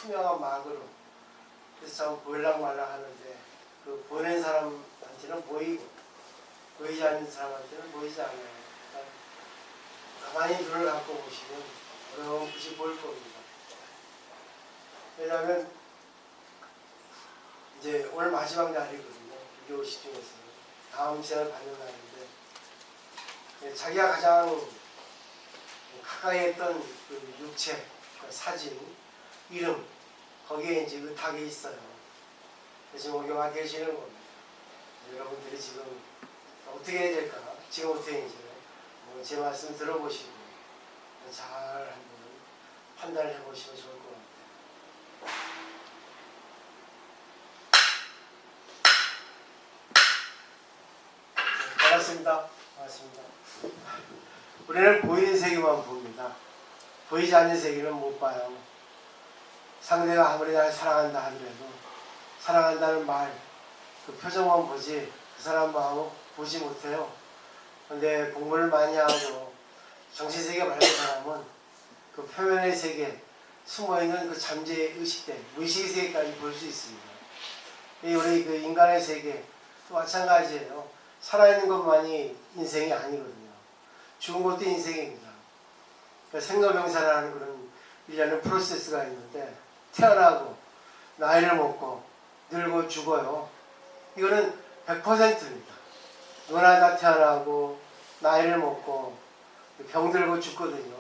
투명한 막으로. 그래서 참 보일락말락 하는데 그 보낸 사람한테는 보이고 보이지 않는 사람한테는 보이지 않아요. 그러니까 가만히 눈을 감고 보시면 어렴풋이 보일 겁니다. 왜냐하면 이제 오늘 마지막 날이거든요. 유교시 중에서 다음 시간을 받는 날인데 자기가 가장 가까이 했던 그 육체, 그 사진, 이름 거기에 이제 의탁이 있어요. 지금 오경아 계시는 겁니다. 여러분들이 지금 어떻게 해야 될까? 지금부터 이제 제 말씀 들어보시고 잘 한번 판단을 해보시면 좋을 것 같아요. 반갑습니다. 반갑습니다. 우리는 보이는 세계만 봅니다. 보이지 않는 세계는 못 봐요. 상대가 아무리 날 사랑한다 하더라도 사랑한다는 말, 그 표정만 보지 그 사람 마음은 보지 못해요. 근데 공부를 많이 하고 정신세계 밝은 사람은 그 표면의 세계, 숨어있는 그 잠재 의식대, 무의식 세계까지 볼 수 있습니다. 우리 그 인간의 세계 또 마찬가지예요. 살아있는 것만이 인생이 아니거든요. 죽은 것도 인생입니다. 그러니까 생로병사라는 그런 일련의 프로세스가 있는데 태어나고 나이를 먹고 늙고 죽어요. 이거는 100%입니다. 누구나 다 태어나고 나이를 먹고 병들고 죽거든요.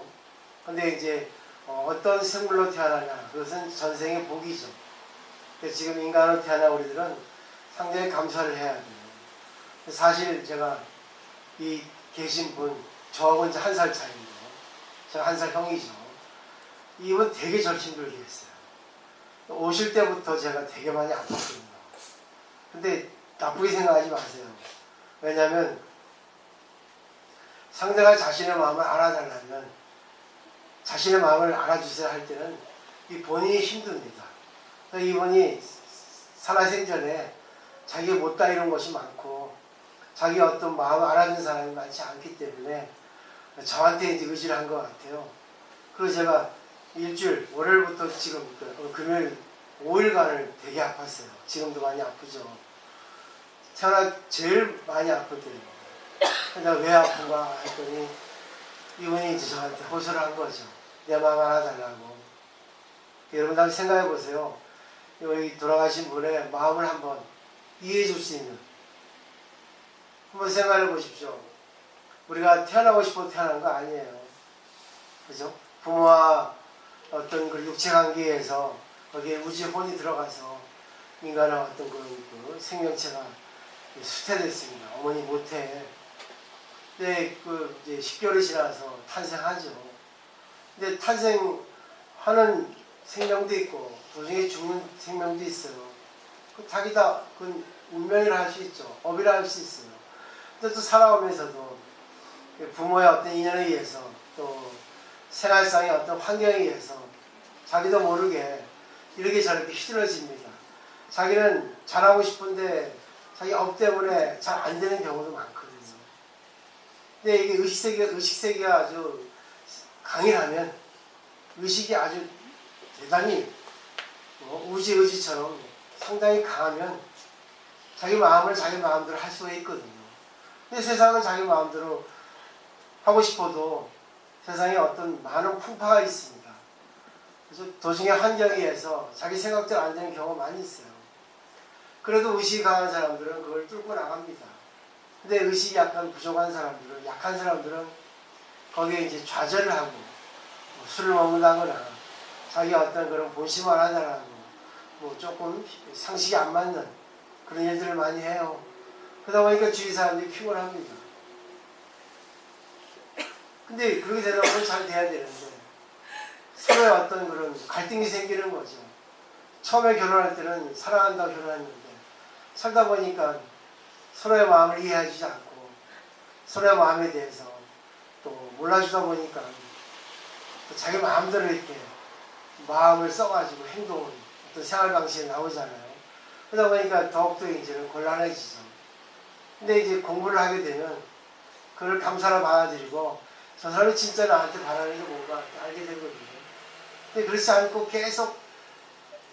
근데 이제 어떤 생물로 태어나냐, 그것은 전생의 복이죠. 근데 지금 인간으로 태어난 우리들은 상당히 감사를 해야 돼요. 사실 제가 이 계신 분, 저하고 이제 1살 차이인데요. 제가 1살 형이죠. 이분 되게 절 힘들게 했어요. 오실 때부터 제가 되게 많이 아팠거든요. 근데 나쁘게 생각하지 마세요. 왜냐하면 상대가 자신의 마음을 알아달라면 자신의 마음을 알아주세요 할 때는 이 본인이 힘듭니다. 이분이 살아생전에 자기가 못다 이룬 것이 많고 자기 어떤 마음을 알아준 사람이 많지 않기 때문에 저한테 이제 의지를 한 것 같아요. 그래서 제가 일주일, 월요일부터 지금 금요일 5일간을 되게 아팠어요. 지금도 많이 아프죠. 태어나 제일 많이 아플 때예요. 내가 왜 아픈가 했더니 이분이 이제 저한테 호소를 한 거죠. 내 마음 알아달라고. 여러분 한번 생각해 보세요. 여기 돌아가신 분의 마음을 한번 이해해 줄 수 있는, 한번 생각해 보십시오. 우리가 태어나고 싶어 태어난 거 아니에요. 그죠? 부모와 어떤 그 육체 관계에서 거기에 우주의 혼이 들어가서 인간의 어떤 그 생명체가 수태됐습니다. 어머니 모태에. 근데 그 이제 10개월이 지나서 탄생하죠. 근데 탄생하는 생명도 있고 도중에 죽는 생명도 있어요. 그 자기 다 그 운명이라 할 수 있죠. 업이라 할 수 있어요. 근데 또 살아오면서도 부모의 어떤 인연에 의해서 또 생활상의 어떤 환경에 의해서 자기도 모르게 이렇게 저렇게 휘둘러집니다. 자기는 잘하고 싶은데 자기 업 때문에 잘 안 되는 경우도 많거든요. 근데 이게 의식세계가 아주 강인하면, 의식이 아주 대단히 우지의지처럼 상당히 강하면 자기 마음을 자기 마음대로 할 수가 있거든요. 근데 세상은 자기 마음대로 하고 싶어도 세상에 어떤 많은 풍파가 있습니다. 그래서 도중에 환경에 의해서 자기 생각대로 안 되는 경우가 많이 있어요. 그래도 의식이 강한 사람들은 그걸 뚫고 나갑니다. 근데 의식이 약간 부족한 사람들은, 약한 사람들은 거기에 이제 좌절을 하고 술을 먹는다거나 자기 어떤 그런 본심을 하자라고 조금 상식이 안 맞는 그런 일들을 많이 해요. 그러다 보니까 주위 사람들이 피곤합니다. 근데 그렇게 되다 보면 잘 돼야 되는데 서로의 어떤 그런 갈등이 생기는 거죠. 처음에 결혼할 때는 사랑한다고 결혼했는데 살다 보니까 서로의 마음을 이해해주지 않고 서로의 마음에 대해서 또 몰라주다 보니까 또 자기 마음대로 이렇게 마음을 써가지고 행동을 어떤 생활 방식이 나오잖아요. 그러다 보니까 더욱더 이제는 곤란해지죠. 근데 이제 공부를 하게 되면 그걸 감사로 받아들이고 저 사람이 진짜 나한테 바라는 게 뭔가 알게 되거든요. 근데 그렇지 않고 계속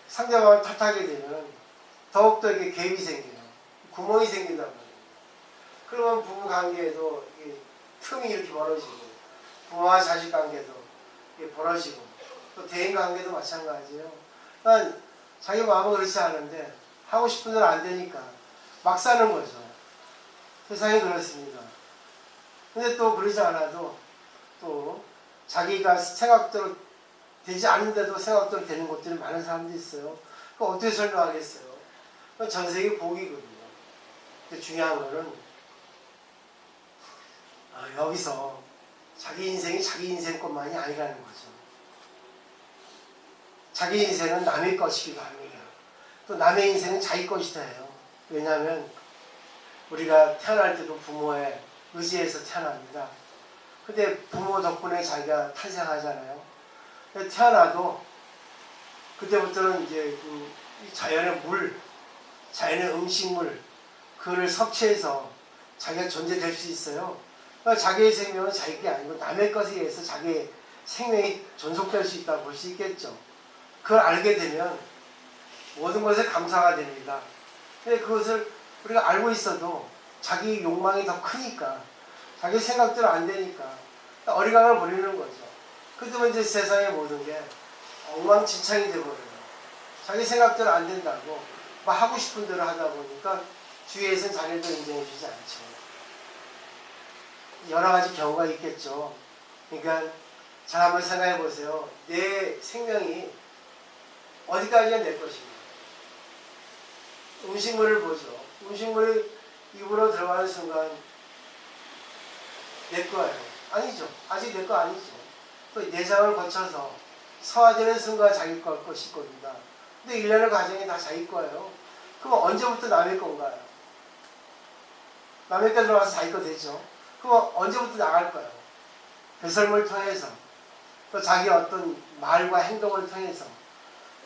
상대방을 탓하게 되면 더욱더 이게 갭이 생겨요. 구멍이 생긴단 말이에요. 그러면 부부 관계에도 틈이 이렇게 벌어지고, 부모와 자식 관계도 벌어지고, 또 대인 관계도 마찬가지예요. 그러니까 자기 마음은 그렇지 않은데 하고 싶은 대로 안 되니까 막 사는 거죠. 세상이 그렇습니다. 근데 또 그러지 않아도 또 자기가 생각대로 되지 않는데도 생각대로 되는 것들이 많은 사람도 있어요. 그거 어떻게 설명하겠어요? 그건 전 세계 복이거든요. 근데 중요한 거는 여기서 자기 인생이 자기 인생 것만이 아니라는 거죠. 자기 인생은 남의 것이기도 합니다. 또 남의 인생은 자기 것이다 해요. 왜냐하면 우리가 태어날 때도 부모의 의지에서 태어납니다. 근데 부모 덕분에 자기가 탄생하잖아요. 태어나도 그때부터는 이제 이 자연의 물, 자연의 음식물, 그를 섭취해서 자기가 존재될 수 있어요. 그러니까 자기의 생명은 자기 게 아니고 남의 것에 의해서 자기의 생명이 존속될 수 있다고 볼 수 있겠죠. 그걸 알게 되면 모든 것에 감사가 됩니다. 근데 그것을 우리가 알고 있어도 자기 욕망이 더 크니까, 자기 생각대로 안 되니까 어리광을 부리는 거죠. 그러면 이제 세상의 모든 게 엉망진창이 돼버려요. 자기 생각대로 안 된다고 막 하고 싶은 대로 하다 보니까 주위에서는 자기를 더 인정해주지 않죠. 여러 가지 경우가 있겠죠. 그러니까 잘 한번 생각해 보세요. 내 생명이 어디까지가 내 것인가. 음식물을 보죠. 음식물이 입으로 들어가는 순간 내 거예요. 아니죠. 아직 내 거 아니죠. 또 내장을 거쳐서 소화되는 순간 자기 것일 겁니다. 근데 일련의 과정이 다 자기 거예요. 그럼 언제부터 남의 건가요? 남의 거 들어가서 자기 거 되죠. 그럼 언제부터 나갈 거예요? 배설물 통해서, 또 자기 어떤 말과 행동을 통해서,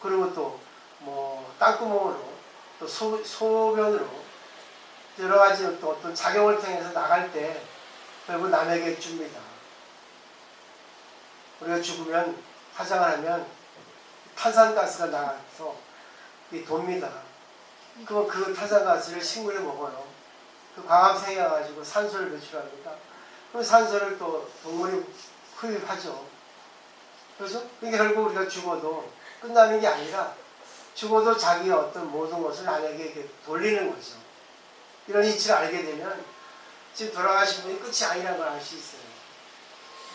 그리고 또 뭐 땅구멍으로, 또 소변으로 여러 가지 또 어떤 작용을 통해서 나갈 때 결국 남에게 줍니다. 우리가 죽으면 화장을 하면 탄산가스가 나가서 돕니다. 그럼 그 탄산가스를 식물이 먹어요. 그 광합성해가지고 산소를 배출합니다. 그럼 산소를 또 동물이 흡입하죠. 그렇죠? 그러니까 결국 우리가 죽어도 끝나는 게 아니라 죽어도 자기의 어떤 모든 것을 남에게 이렇게 돌리는 거죠. 이런 이치를 알게 되면 지금 돌아가신 분이 끝이 아니라는 걸 알 수 있어요.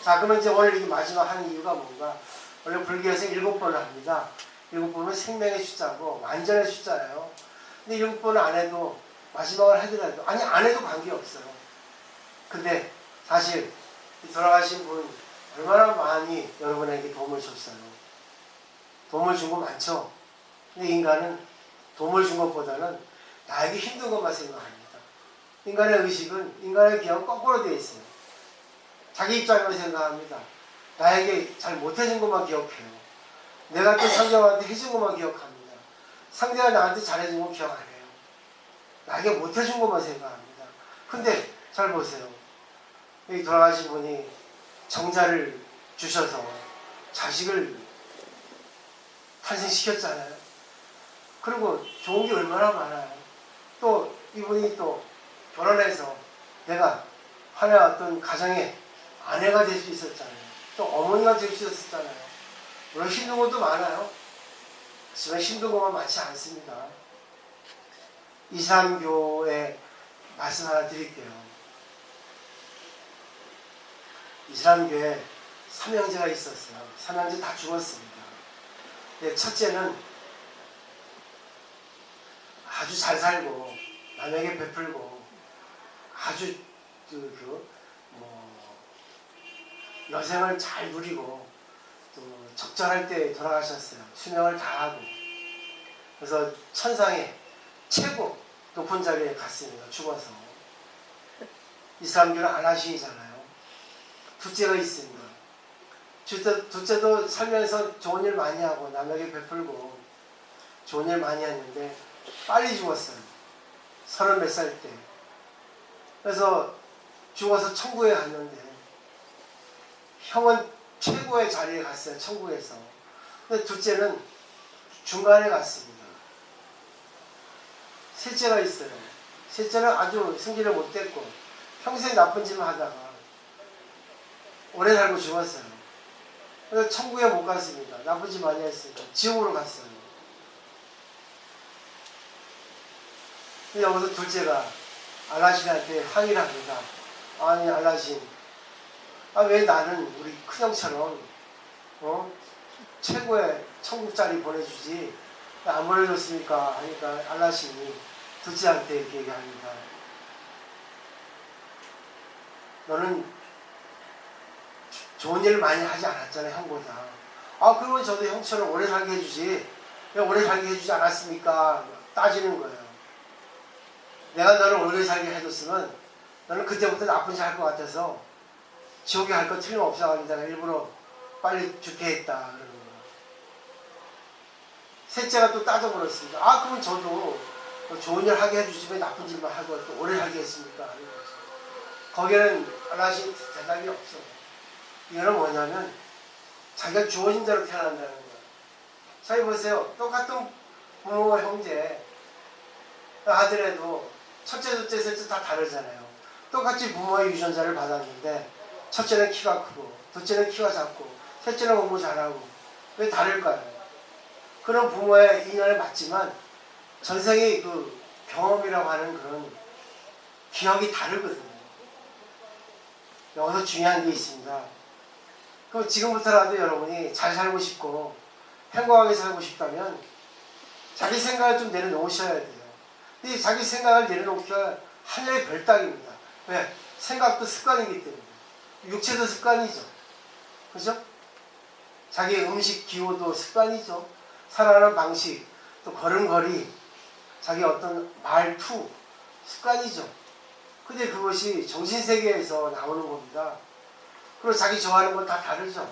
자, 그러면 이제 오늘 이렇게 마지막 하는 이유가 뭔가? 원래 불교에서 7번을 합니다. 7번은 생명의 숫자고 완전의 숫자예요. 근데 7번을 안 해도 마지막을 하더라도, 아니 안 해도 관계없어요. 근데 사실 돌아가신 분 얼마나 많이 여러분에게 도움을 줬어요. 도움을 준 거 많죠. 근데 인간은 도움을 준 것보다는 나에게 힘든 것만 생각합니다. 인간의 의식은, 인간의 기억은 거꾸로 되어 있어요. 자기 입장으로 생각합니다. 나에게 잘 못해준 것만 기억해요. 내가 또 상대방한테 해준 것만 기억합니다. 상대가 나한테 잘해준 건 기억 안 해요. 나에게 못해준 것만 생각합니다. 근데 잘 보세요. 여기 돌아가신 분이 정자를 주셔서 자식을 탄생시켰잖아요. 그리고 좋은 게 얼마나 많아요. 또 이분이 또 결혼해서 내가 하나의 어떤 가정의 아내가 될 수 있었잖아요. 또 어머니가 될 수 있었잖아요. 물론 힘든 것도 많아요. 하지만 힘든 것만 많지 않습니다. 이슬람교의 말씀 하나 드릴게요. 이슬람교에 삼형제가 있었어요. 삼형제 다 죽었습니다. 근데 첫째는 아주 잘 살고 남에게 베풀고 아주 여생을 잘 누리고 또 적절할 때 돌아가셨어요. 수명을 다하고. 그래서 천상에 최고 높은 자리에 갔습니다. 죽어서. 이슬람교는 안하신이잖아요. 둘째가 있습니다. 둘째도 살면서 좋은 일 많이 하고 남에게 베풀고 좋은 일 많이 했는데 빨리 죽었어요. 30몇 살 때. 그래서 죽어서 천국에 갔는데 형은 최고의 자리에 갔어요. 천국에서. 근데 둘째는 중간에 갔습니다. 셋째가 있어요. 셋째는 아주 승진을 못했고 평생 나쁜 짓을 하다가 오래 살고 죽었어요. 그래서 천국에 못 갔습니다. 나쁜 짓 많이 했으니까 지옥으로 갔어요. 여기서 둘째가 알라신한테 항의를 합니다. 아니 알라신, 왜 나는 우리 큰형처럼 최고의 천국자리 보내주지 안 보내줬습니까? 하니까 알라신이 둘째한테 이렇게 얘기합니다. 너는 좋은 일을 많이 하지 않았잖아요, 형보다. 그러면 저도 형처럼 오래 살게 해주지. 왜 오래 살게 해주지 않았습니까? 따지는 거예요. 내가 너를 오래 살게 해줬으면 너는 그때부터 나쁜 짓 할 것 같아서 지옥에 갈 거 틀림없어가지고 내가 일부러 빨리 죽게 했다. 그러는 거예요. 셋째가 또 따져버렸습니다. 그러면 저도 좋은 일 하게 해주지 왜 나쁜 짓만 하고 또 오래 살게 했습니까? 하는 거죠. 거기에는 하나씩 대답이 없어요. 이거는 뭐냐면 자기가 주어진 대로 태어난다는 거예요. 자, 보세요. 똑같은 부모와 형제 하더라도 첫째, 둘째, 셋째 다 다르잖아요. 똑같이 부모의 유전자를 받았는데 첫째는 키가 크고 둘째는 키가 작고 셋째는 공부 잘하고 왜 다를까요? 그런 부모의 인연에 맞지만 전생의 그 경험이라고 하는 그런 기억이 다르거든요. 여기서 중요한 게 있습니다. 그럼 지금부터라도 여러분이 잘 살고 싶고 행복하게 살고 싶다면 자기 생각을 좀 내려놓으셔야 돼요. 이 자기 생각을 내려놓기가 하늘의 별따기입니다. 왜? 생각도 습관이기 때문에. 육체도 습관이죠. 그죠? 자기 음식 기호도 습관이죠. 살아가는 방식, 또 걸음걸이, 자기 어떤 말투, 습관이죠. 근데 그것이 정신세계에서 나오는 겁니다. 그리고 자기 좋아하는 건 다 다르죠.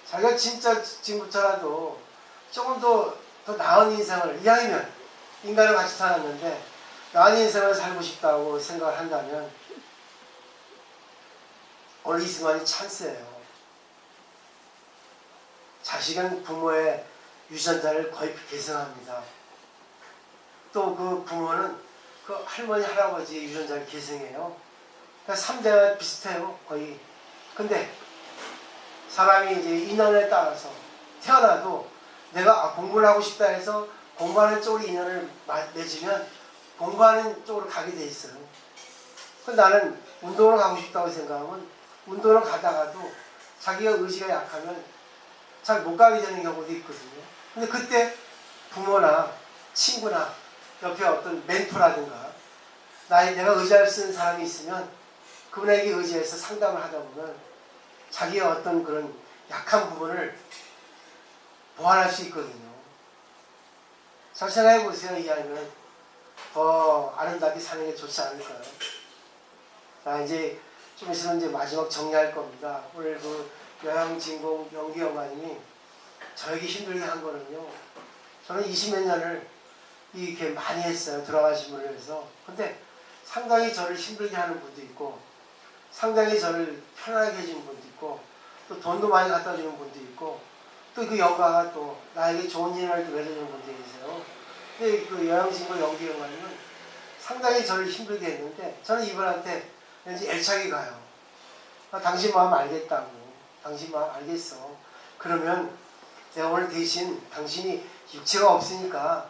자기가 진짜 지금부터라도 조금 더 나은 인생을, 이왕이면 인간을 같이 살았는데 나은 인생을 살고 싶다고 생각을 한다면 오늘 이 순간이 찬스예요. 자식은 부모의 유전자를 거의 계승합니다. 또 그 부모는 그 할머니, 할아버지의 유전자를 계승해요. 그러니까 3대가 비슷해요, 거의. 근데 사람이 이제 인연에 따라서 태어나도 내가 공부를 하고 싶다 해서 공부하는 쪽으로 인연을 맺으면 공부하는 쪽으로 가게 돼 있어요. 근데 나는 운동을 가고 싶다고 생각하면 운동을 가다가도 자기가 의지가 약하면 잘 못 가게 되는 경우도 있거든요. 근데 그때 부모나 친구나 옆에 어떤 멘토라든가 내가 의지할 수 있는 사람이 있으면 그분에게 의지해서 상담을 하다 보면 자기의 어떤 그런 약한 부분을 보완할 수 있거든요. 잘 생각해 보세요. 이 아이는 더 아름답게 사는 게 좋지 않을까요? 자, 이제 좀 있으면 이제 마지막 정리할 겁니다. 오늘 그 여양진공 연기 영화님이 저에게 힘들게 한 거는요. 저는 20몇 년을 이렇게 많이 했어요. 돌아가신 분을 위해서. 근데 상당히 저를 힘들게 하는 분도 있고 상당히 저를 편하게 해주는 분도 있고 또 돈도 많이 갖다 주는 분도 있고 또 그 영가가 또 나에게 좋은 일을 해주는 분도 계세요. 근데 그 여양진공 연기 영화님은 상당히 저를 힘들게 했는데 저는 이분한테 왠지 애착이 가요. 당신 마음 알겠다고. 당신 마음 알겠어. 그러면 내가 오늘 대신 당신이 육체가 없으니까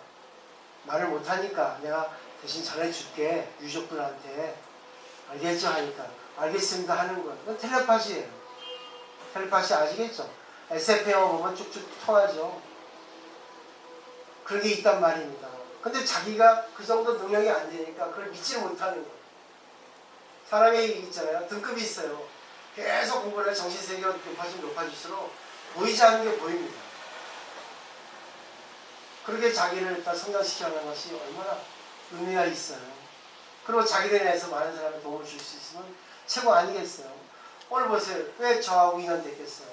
말을 못하니까 내가 대신 전해줄게. 유족들한테. 알겠죠? 하니까 알겠습니다 하는 거예요. 그건 텔레파시예요. 텔레파시 아시겠죠? SF 영화 보면 쭉쭉 통하죠. 그런 게 있단 말입니다. 근데 자기가 그 정도 능력이 안 되니까 그걸 믿지를 못하는 거예요. 사람이 있잖아요. 등급이 있어요. 계속 공부를 해서 정신세계가 높아질수록 보이지 않는 게 보입니다. 그렇게 자기를 일단 성장시켜가는 것이 얼마나 의미가 있어요. 그리고 자기를 위해서 많은 사람에 도움을 줄 수 있으면 최고 아니겠어요. 오늘 보세요. 왜 저하고 인연됐겠어요.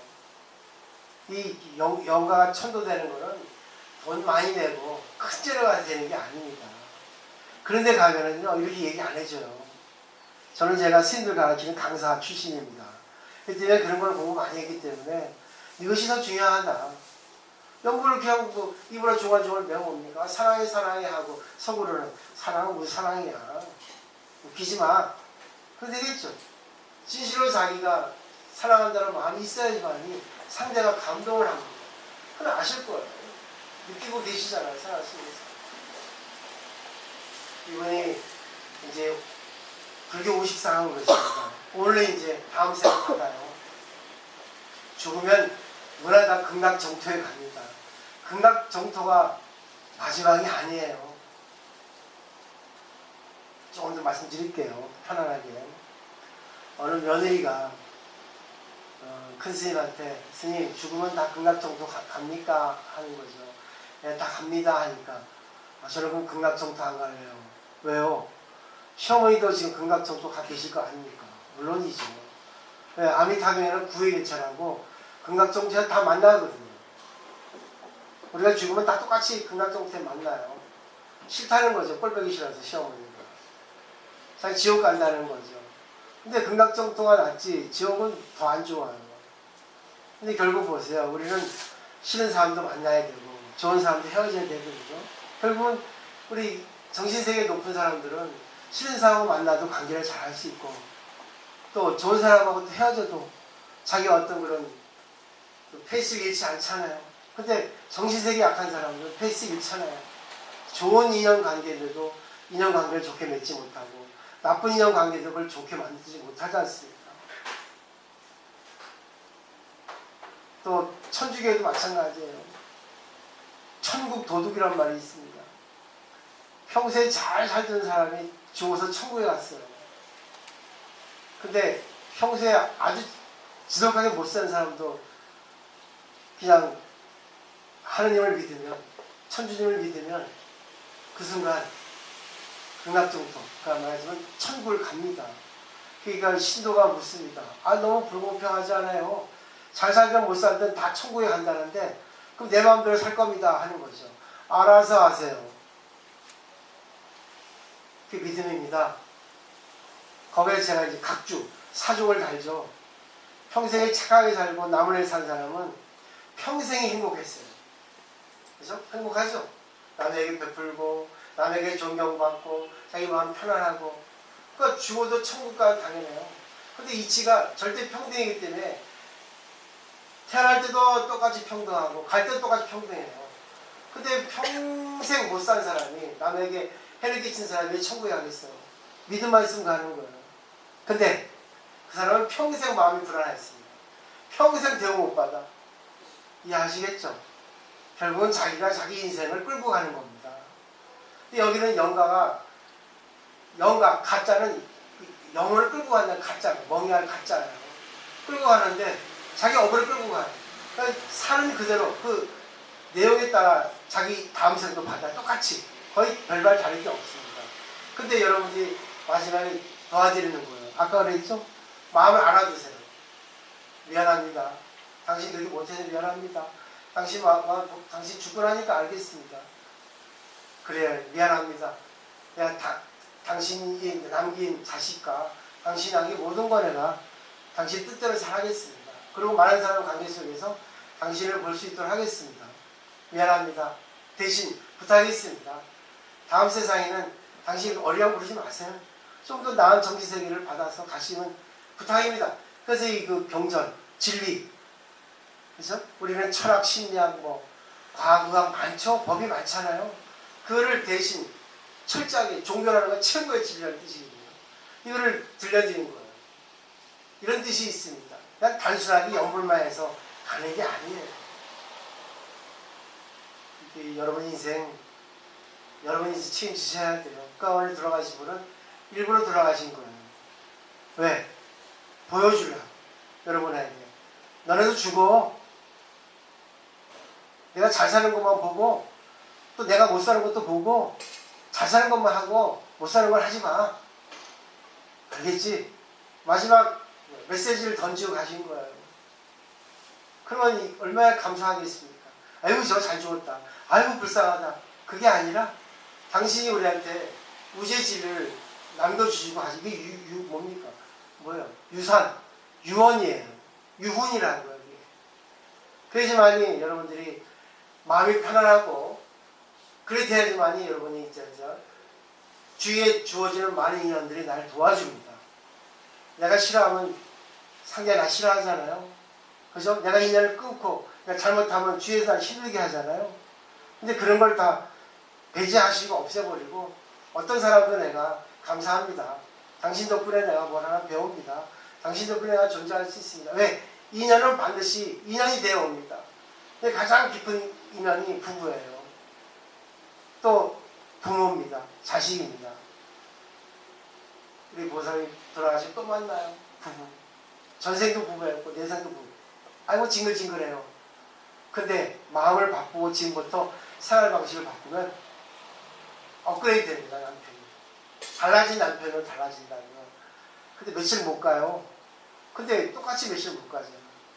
이 영가가 천도되는 거는 돈 많이 내고 큰 재료가 되는 게 아닙니다. 그런데 가면은요 이렇게 얘기 안 해줘요. 저는 제가 스님들 가르치는 강사 출신입니다. 그때문에 그런 걸 공부 많이 했기 때문에 이것이 더 중요하다. 연불을 그냥 뭐 입으로 중얼중얼 배워옵니까? 사랑해 사랑해 하고 속으로는 사랑은 무슨 사랑이야. 웃기지 마. 그럼 되겠죠. 진실로 자기가 사랑한다는 마음이 있어야지만이 상대가 감동을 합니다. 그건 아실 거예요. 느끼고 계시잖아요. 생활 속에서. 이분이 이제 불교 우식상을 그러십니다. 원래 이제 다음 생을 받아요. 죽으면 문화 다 극락정토에 갑니다. 극락정토가 마지막이 아니에요. 조금 더 말씀드릴게요. 편안하게. 어느 며느리가 큰 스님한테 스님 죽으면 다 극락정토 갑니까? 하는 거죠. 네, 다 갑니다 하니까 저는 그럼 극락정토 안 갈래요. 왜요? 시어머니도 지금 극락정토 가 계실 거 아닙니까? 물론이죠. 네, 아미타경에는 구일일체라고 극락정토에 다 만나거든요. 우리가 죽으면 다 똑같이 극락정토에 만나요. 싫다는 거죠. 꼴보기 싫어서 시어머니가. 자기 지옥 간다는 거죠. 근데 극락정토가 낫지 지옥은 더 안 좋아요. 근데 결국 보세요. 우리는 싫은 사람도 만나야 되고 좋은 사람도 헤어져야 되거든요. 결국은 우리 정신세계 높은 사람들은 싫은 사람하고 만나도 관계를 잘 할 수 있고 또 좋은 사람하고 또 헤어져도 자기가 어떤 그런 페이스가 잃지 않잖아요. 근데 정신세계 약한 사람들은 페이스가 잃잖아요. 좋은 인연관계인데도 인연관계를 좋게 맺지 못하고 나쁜 인연관계도 그걸 좋게 만들지 못하지 않습니까? 또 천주교에도 마찬가지예요. 천국 도둑이란 말이 있습니다. 평소에 잘 살던 사람이 죽어서 천국에 갔어요. 근데 평소에 아주 지독하게 못 사는 사람도 그냥 하느님을 믿으면 천주님을 믿으면 그 순간 극락정토, 그러니까 말하자면 천국을 갑니다. 그러니까 신도가 묻습니다. 아 너무 불공평하지 않아요? 잘 살든 못 살든 다 천국에 간다는데 그럼 내 마음대로 살 겁니다 하는 거죠. 알아서 하세요. 그게 믿음입니다. 거기에 제가 이제 각주, 사족을 달죠. 평생에 착하게 살고 남을 위해 산 사람은 평생이 행복했어요. 그래서 행복하죠. 남에게 베풀고 남에게 존경받고 자기 마음 편안하고 그러니까 죽어도 천국 가면 당연해요. 근데 이치가 절대 평등이기 때문에 태어날 때도 똑같이 평등하고 갈 때도 똑같이 평등해요. 근데 평생 못 산 사람이 남에게 해를 끼친 사람이 천국에 가겠어요. 믿음만 있으면 가는 거예요. 근데 그 사람은 평생 마음이 불안했습니다. 평생 대우 못 받아. 이해하시겠죠? 결국은 자기가 자기 인생을 끌고 가는 겁니다. 근데 여기는 영가, 가짜는 영혼을 끌고 간다는 가짜, 멍이할 가짜예요. 끌고 가는데 자기 업을 끌고 가요. 그러니까 사는 그대로 그 내용에 따라 자기 다음 생도 받아 똑같이 거의 별반 다른 게 없습니다. 근데 여러분들이 마지막에 도와드리는 거예요. 아까 그랬죠? 마음을 알아두세요. 미안합니다. 당신 그렇게 못해서 미안합니다. 당신 죽고 나니까 알겠습니다. 그래 미안합니다. 내가 당신이 남긴 자식과 당신이 남긴 모든 거 내가 당신 뜻대로 잘하겠습니다. 그리고 많은 사람 관계 속에서 당신을 볼 수 있도록 하겠습니다. 미안합니다. 대신 부탁했습니다. 다음 세상에는 당신 어리라고 부르지 마세요. 좀 더 나은 정치세계를 받아서 가시면 부탁입니다. 그래서 이 그 경전, 진리, 그죠? 우리는 철학, 심리학, 과학, 의학 많죠? 법이 많잖아요. 그거를 대신 철저하게 종교라는 건 최고의 진리라는 뜻이거든요. 이거를 들려드리는 거예요. 이런 뜻이 있습니다. 그냥 단순하게 연불만 해서 가는 게 아니에요. 여러분 인생, 여러분이 책임지셔야 돼요. 그러니까 오늘 들어가신 분은 일부러 들어가신 거예요. 왜? 보여주려고. 여러분에게. 너네도 죽어. 내가 잘 사는 것만 보고 또 내가 못 사는 것도 보고 잘 사는 것만 하고 못 사는 걸 하지 마. 알겠지? 마지막 메시지를 던지고 가신 거예요. 그러면 얼마나 감사하겠습니까? 아이고 저 잘 죽었다. 아이고 불쌍하다. 그게 아니라 당신이 우리한테 우제지를 남겨주시고 하신 게 뭡니까? 뭐예요? 유산, 유언이에요. 유훈이라는 거예요. 그래야지만이 여러분들이 마음이 편안하고 그렇게 돼야지만이 여러분이 주위에 주어지는 많은 인연들이 나를 도와줍니다. 내가 싫어하면 상대가 나 싫어하잖아요. 그죠? 내가 인연을 끊고 내가 잘못하면 주위에서 날 힘들게 하잖아요. 근데 그런 걸 다 배제하시고 없애버리고 어떤 사람도 내가 감사합니다. 당신 덕분에 내가 뭘 하나 배웁니다. 당신 덕분에 내가 존재할 수 있습니다. 왜? 인연은 반드시 인연이 되어 옵니다. 근데 가장 깊은 인연이 부부예요. 또 부모입니다. 자식입니다. 우리 보살이 돌아가시고 또 만나요. 부부. 전생도 부부였고 내생도 부부. 아이고 징글징글해요. 근데 마음을 바꾸고 지금부터 생활 방식을 바꾸면 업그레이드 됩니다. 남편이. 달라진 남편은 달라진다는 거. 근데 며칠 못 가요. 근데 똑같이 며칠 못 가죠.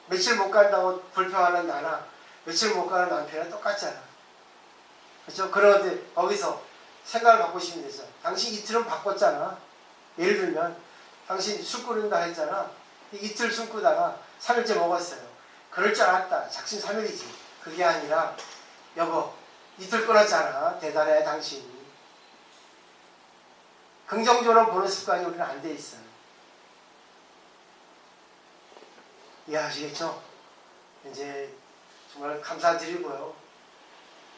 며칠 못 간다고 불평하는 나나 며칠 못 가는 남편은 똑같잖아. 그렇죠? 그런데 거기서 생각을 바꾸시면 되죠. 당신 이틀은 바꿨잖아. 예를 들면 당신 술 끊는다 했잖아. 이틀 술 끊다가 3일째 먹었어요. 그럴 줄 알았다. 작심 3일이지. 그게 아니라 여보 이틀 끊었잖아. 대단해 당신. 긍정적으로 보는 습관이 우리는 안 돼 있어요. 이해하시겠죠? 이제 정말 감사드리고요.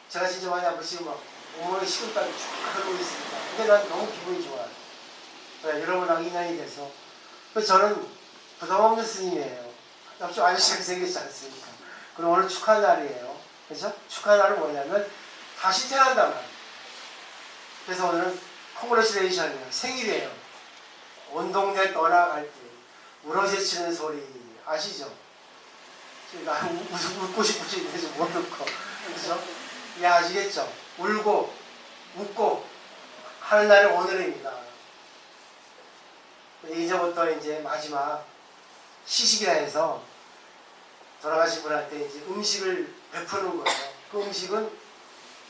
제가 진짜 많이 아버지 막 온몸에 식은땀이 쭉 흐르고 있습니다. 근데 난 너무 기분이 좋아요. 네, 여러분하고 인연이 돼서. 저는 부담 없는 스님이에요. 좀 아저씨가 생겼지 않습니까? 그럼 오늘 축하 날이에요. 그죠? 축하 날은 뭐냐면 다시 태어난단 말이에요. 그래서 오늘은 콩그레츄레이션이에요. 생일이에요. 온 동네 떠나갈 때 우러제치는 소리 아시죠? 제가 웃고 싶으신데 못 웃고. 그죠? 예, 아시겠죠? 울고 웃고 하는 날이 오늘입니다. 이제부터 이제 마지막 시식이라 해서 돌아가신 분한테 이제 음식을 베푸는 거예요. 그 음식은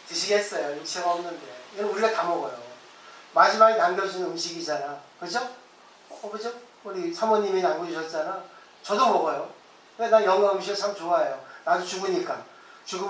드시겠어요? 육체가 없는데. 이건 우리가 다 먹어요. 마지막에 남겨주는 음식이잖아. 그죠? 그죠? 우리 사모님이 남겨주셨잖아. 저도 먹어요. 난 영광 음식을 참 좋아해요. 나도 죽으니까. 죽으면